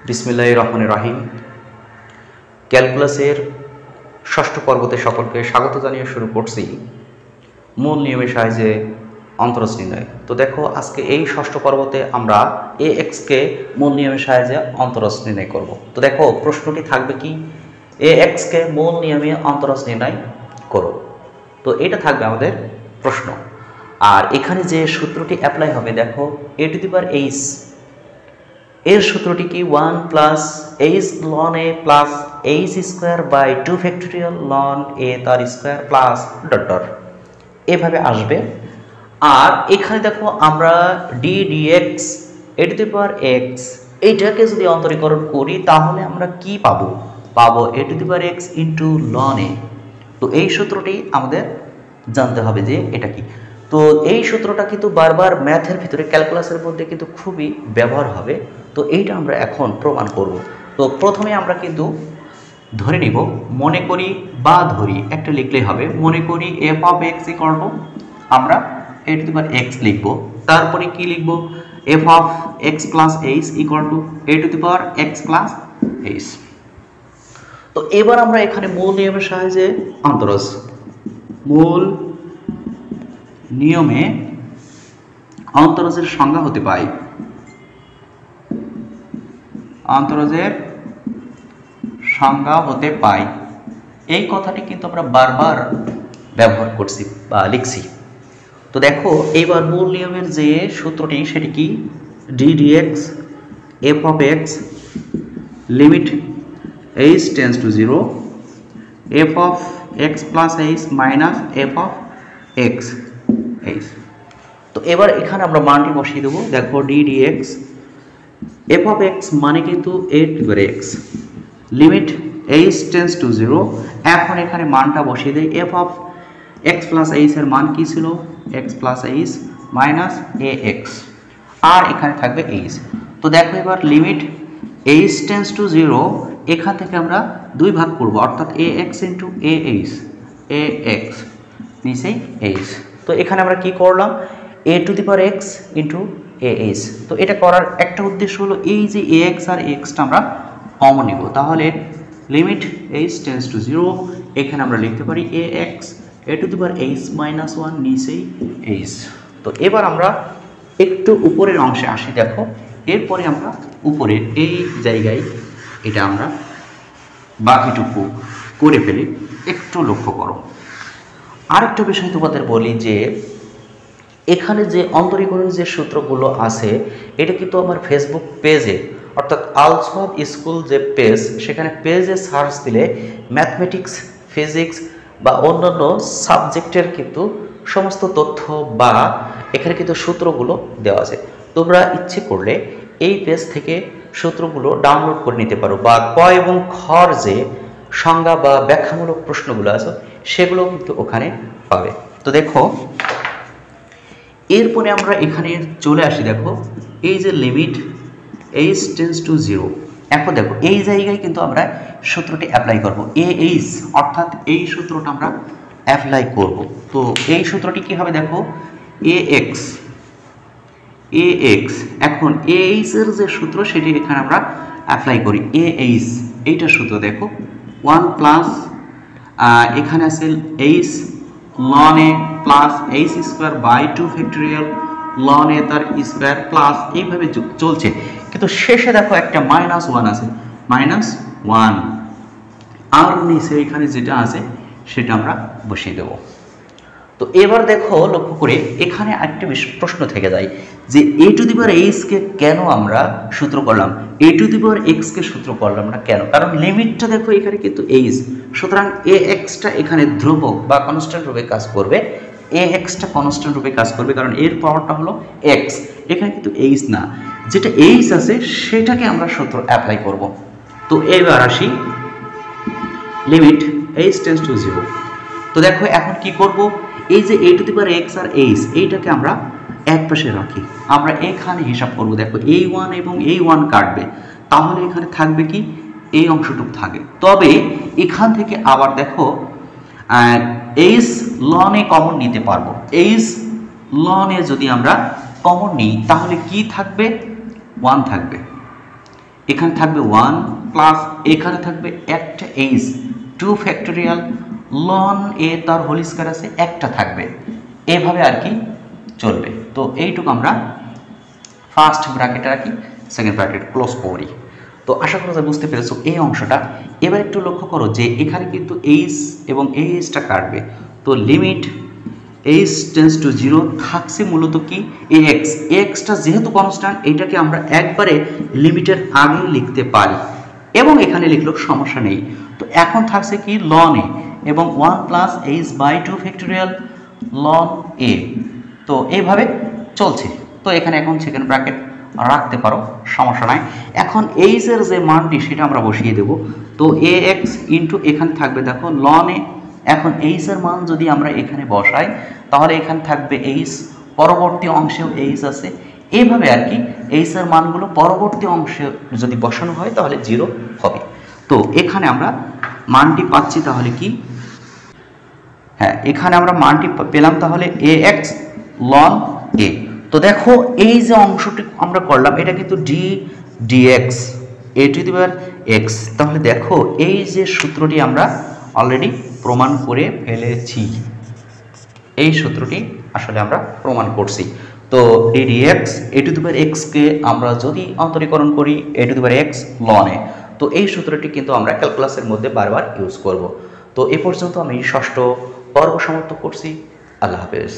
বিসমিল্লাহির রহমানির রহিম। ক্যালকুলাসের ষষ্ঠ পর্বতে সকলকে স্বাগত জানিয়ে শুরু করছি মূল নিয়মের সাহায্যে অন্তরজ নির্ণয়। তো দেখো, আজকে এই ষষ্ঠ পর্বতে আমরা এক্সকে মূল নিয়মের সাহায্যে অন্তরজ নির্ণয় করব। তো দেখো, প্রশ্নটি থাকবে কি, এক্সকে মূল নিয়মে অন্তরজ নির্ণয় করো। তো এটা থাকবে আমাদের প্রশ্ন। আর এখানে যে সূত্রটি অ্যাপ্লাই হবে, দেখো a to the power h এর সূত্রটি কি 1 plus h ln a plus h square by 2 factorial ln a তার স্কোয়ার প্লাস ডট ডট এভাবে আসবে। আর এখানে দেখো আমরা d dx a to the power x এইটাকে যদি অন্তরীকরণ করি তাহলে আমরা কি পাবো a to the power x into ln a। তো এই সূত্রটি আমাদের জানতে হবে যে এটা কি। তো এই সূত্রটা কিন্তু বারবার ম্যাথের ভিতরে, ক্যালকুলাসের মধ্যে কিন্তু খুবই ব্যবহার হবে। তো এইটা আমরা এখন প্রমাণ করব। তো প্রথমে আমরা কিন্তু ধরে নিব, মনে করি বা ধরি, একটা লিখলেই হবে। মনে করি F of x equal to, আমরা এ টু দি পাওয়ার এক্স লিখব। তারপরে কি লিখব, F of x plus H equal to A to the power x plus H. তো এবার আমরা এখানে মূল নিয়মের সাহায্যে অন্তরজ, মূল নিয়মে অন্তরজের সংজ্ঞা হতে পাই, অন্তরজের সংজ্ঞা হতে পাই। এই কথাটি কিন্তু আমরা বারবার ব্যবহার করছি বা লিখছি। তো দেখো, এইবার মূল নিয়মের যে সূত্রটি সেটি কি, d dx f of x limit h tends to 0 f of x plus h minus f of x h. তো এবার এখানে আমরা মানটি বসিয়ে দেবো। দেখো d dx f of x মানে কিন্তু a to the power x limit h tends to 0। এখন এখানে মানটা বসিয়ে দেয়, f of x plus h এর মান কি ছিল, x plus h minus a x, আর এখানে থাকবে এইচ। তো দেখো এবার লিমিট এইচ টেন্স টু 0, এখান থেকে আমরা দুই ভাগ করব, অর্থাৎ a x into a h, a x নিচেই এইচ। তো এখানে আমরা কি করলাম, a to the power x into a h. তো এটা করার একটা উদ্দেশ্য হলো এই যে এ এক্স আর এক্সটা আমরা কমন নিব। তাহলে লিমিট এইচ টেন্স টু 0, এখানে আমরা লিখতে পারি a x a to the power h minus 1 নিচেই এইচ। তো এবার আমরা একটু উপরের অংশে আসি। দেখো এরপরে আমরা উপরের এই জায়গায় এটা আমরা বাকিটুকু করে ফেলি। একটু লক্ষ্য করো, আরেকটা বিষয় তোমাদের বলি যে এখানে যে অন্তরীকরণের যে সূত্রগুলো আছে এটা কিন্তু আমার ফেসবুক পেজে, অর্থাৎ আলসওয়াব স্কুল যে পেজ, সেখানে পেজে সার্চ দিলে ম্যাথমেটিক্স, ফিজিক্স বা অন্যান্য সাবজেক্টের কিন্তু সমস্ত তথ্য বা এখানে কিন্তু সূত্রগুলো দেওয়া আছে। তোমরা ইচ্ছে করলে এই পেজ থেকে সূত্রগুলো ডাউনলোড করে নিতে পারো, বা ক এবং খর যে সংজ্ঞা বা ব্যাখ্যামূলক প্রশ্নগুলো আছে সেগুলো কিন্তু ওখানে পাবে। তো দেখো এরপরে আমরা এখানে চলে আসি। দেখো এই যে লিমিট এইচ টেন্স টু 0, এখন দেখো এই জায়গায় কিন্তু আমরা সূত্রটি অ্যাপ্লাই করব, এ এইচ, অর্থাৎ এই সূত্রটা আমরা অ্যাপ্লাই করব। তো এই সূত্রটি কি হবে, দেখো এ এক্স, এ এক্স, এখন এ এইচ এর যে সূত্র সেটি এখানে আমরা অ্যাপ্লাই করি, এ এইচ এইটার সূত্র দেখো 1 প্লাস এখানে আছে H ln a plus H square by 2 factorial ln a তার স্কোয়ার প্লাস, এইভাবে চলছে। কিন্তু শেষে দেখো একটা মাইনাস 1 আছে, মাইনাস 1, আর নিচে এখানে যেটা আছে সেটা আমরা বসিয়ে দেব। তো এবার দেখো লক্ষ্য করে এখানে একটা প্রশ্ন থেকে যায় যে a to the power H K কেন আমরা সূত্র করলাম, a to the power x কে সূত্র করলাম না কেন? কারণ লিমিটটা দেখো এখানে কিন্তু এইচ, সুতরাং এ এক্সটা এখানে ধ্রুবক বা কনস্ট্যান্ট রূপে কাজ করবে, এ এক্সটা কনস্ট্যান্ট রূপে কাজ করবে, কারণ এর পাওয়ারটা হলো এক্স, এখানে কিন্তু এইচ না, যেটা এইচ আছে সেটাকে আমরা সূত্র অ্যাপ্লাই করব। তো এবার আসি লিমিট এইচ টেন্স টু 0। তো দেখো এখন কি করব, এই যে a to the power x আর এইচ এইটাকে আমরা এক পাশে রাখি, আমরা এখানে হিসাব করব। দেখো এই 1 এবং এই 1 কাটবে, তাহলে এখানে থাকবে কি, এই অংশটুকু থাকে। তবে এখান থেকে আবার দেখো এইচ ln a কমন নিতে পারবো, এইচ ln a যদি আমরা কমন নিই তাহলে কি থাকবে, 1 থাকবে। এখানে থাকবে 1 প্লাস এখানে থাকবে একটা এইচ 2 ফ্যাক্টোরিয়াল লন এ তার হোল স্কয়ার আছে একটা থাকবে, এভাবে আর কি চলবে। তো এইটুকু আমরা ফার্স্ট ব্র্যাকেট রাখি, সেকেন্ড ব্র্যাকেট ক্লোজ করি। তো আশা করা যায় বুঝতে পেরেছো এই অংশটা। এবার একটু লক্ষ্য করো যে এখানে কিন্তু এইচ এবং এই এইচটা কাটবে, তো লিমিট এইচ টেন্স টু 0 থাকছে মূলত কি এক্স, এক্সটা যেহেতু কনস্ট্যান্ট এটাকে আমরা একবারে লিমিটের আগে লিখতে পারি এবং এখানে লিখলেও সমস্যা নেই। তো এখন থাকছে কি লন এ এবং 1 plus h by 2 factorial ln a, তো এইভাবে চলছে। তো এখানে এখন সেকেন্ড ব্র্যাকেট রাখতে পারো, সমস্যা নাই। এখন এইচ এর যে মানটি সেটা আমরা বসিয়ে দেব। তো এ এক্স ইন্টু এখানে থাকবে দেখো লন এ, এখন এইচ এর মান যদি আমরা এখানে বসাই তাহলে এখানে থাকবে এইচ, পরবর্তী অংশেও এইচ আছে, এইভাবে আর কি এইচ এর মানগুলো পরবর্তী অংশে যদি বসানো হয় তাহলে 0 হবে। তো এখানে আমরা মানটি পাচ্ছি তাহলে কি, হ্যাঁ এখানে আমরা মানটি পেলাম তাহলে এ এক্স লন এ। তো দেখো এই যে অংশটি আমরা করলাম এটা কিন্তু d dx a to the power x. তাহলে দেখো এই যে সূত্রটি আমরা অলরেডি প্রমাণ করে ফেলেছি, এই সূত্রটি আসলে আমরা প্রমাণ করছি। তো d dx a to the power এক্সকে আমরা যদি অন্তরীকরণ করি a to the power x ln a, তো এই সূত্রটি কিন্তু আমরা ক্যালকুলাসের মধ্যে বারবার ইউজ করব। তো এ পর্যন্ত আমি ষষ্ঠ পর্ব সমাপ্ত করছি। আল্লাহ হাফেজ।